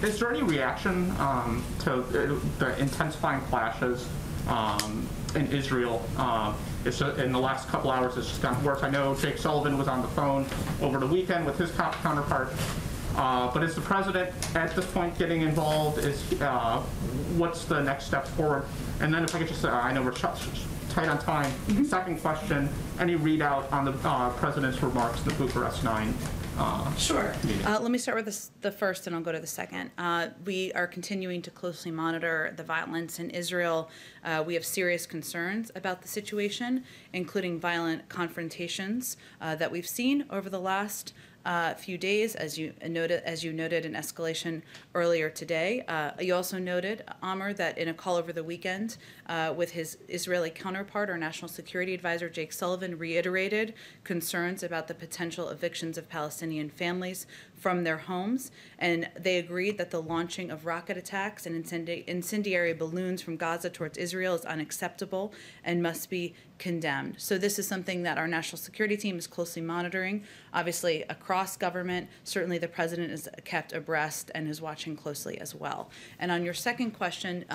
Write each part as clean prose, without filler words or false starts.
is there any reaction to the intensifying clashes in Israel? In the last couple hours, it's just gotten worse. I know Jake Sullivan was on the phone over the weekend with his counterpart. But is the president at this point getting involved? What's the next step forward? And then if I could just, I know we're tight on time. Second question, any readout on the president's remarks in the Bucharest 9? Sure. Let me start with the first, and I'll go to the second. We are continuing to closely monitor the violence in Israel. We have serious concerns about the situation, including violent confrontations that we've seen over the last few days, as you noted, an escalation earlier today. You also noted, Amr, that in a call over the weekend with his Israeli counterpart, our National Security Advisor Jake Sullivan reiterated concerns about the potential evictions of Palestinian families from their homes, and they agreed that the launching of rocket attacks and incendiary balloons from Gaza towards Israel is unacceptable and must be condemned. So this is something that our national security team is closely monitoring. Obviously, across government, certainly the president is kept abreast and is watching closely as well. And on your second question,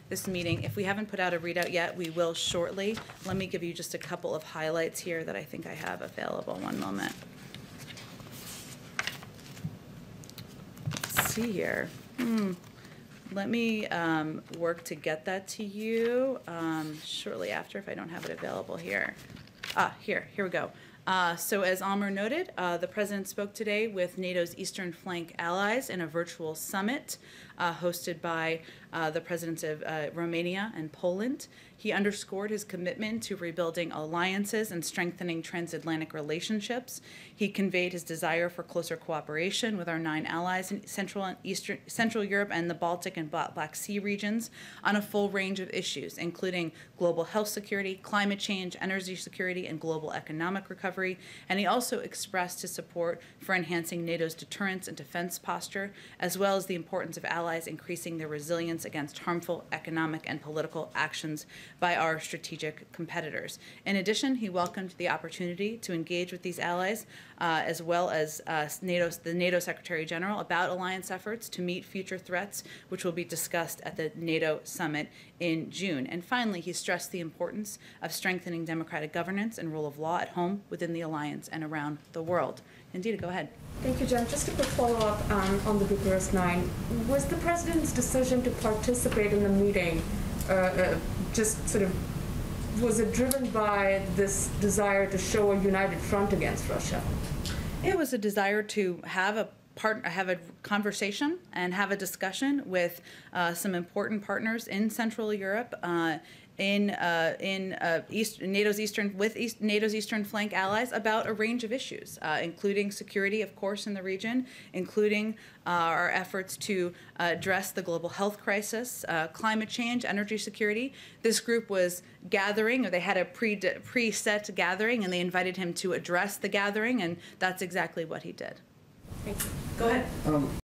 this meeting, if we haven't put out a readout yet, we will shortly. Let me give you just a couple of highlights here that I think I have available. One moment. Let's see here. Let me work to get that to you shortly after if I don't have it available here. Here we go. So as Amr noted, the president spoke today with NATO's Eastern Flank allies in a virtual summit hosted by the presidents of Romania and Poland. He underscored his commitment to rebuilding alliances and strengthening transatlantic relationships. He conveyed his desire for closer cooperation with our 9 allies in Central Europe and the Baltic and Black Sea regions on a full range of issues, including global health security, climate change, energy security, and global economic recovery. And he also expressed his support for enhancing NATO's deterrence and defense posture, as well as the importance of allies increasing their resilience against harmful economic and political actions by our strategic competitors. In addition, he welcomed the opportunity to engage with these allies, as well as the NATO Secretary General, about alliance efforts to meet future threats, which will be discussed at the NATO summit in June. And finally, he stressed the importance of strengthening democratic governance and rule of law at home, within the alliance, and around the world. Indita, go ahead. Thank you, Jen. Just a quick follow-up on the Bucharest 9. Was the president's decision to participate in the meeting was it driven by this desire to show a united front against Russia? It was a desire to have a conversation and have a discussion with some important partners in Central Europe, NATO's Eastern Flank allies, about a range of issues, including security, of course, in the region, including our efforts to address the global health crisis, climate change, energy security. This group was gathering, or they had a preset gathering, and they invited him to address the gathering, and that's exactly what he did. Thank you. Go ahead.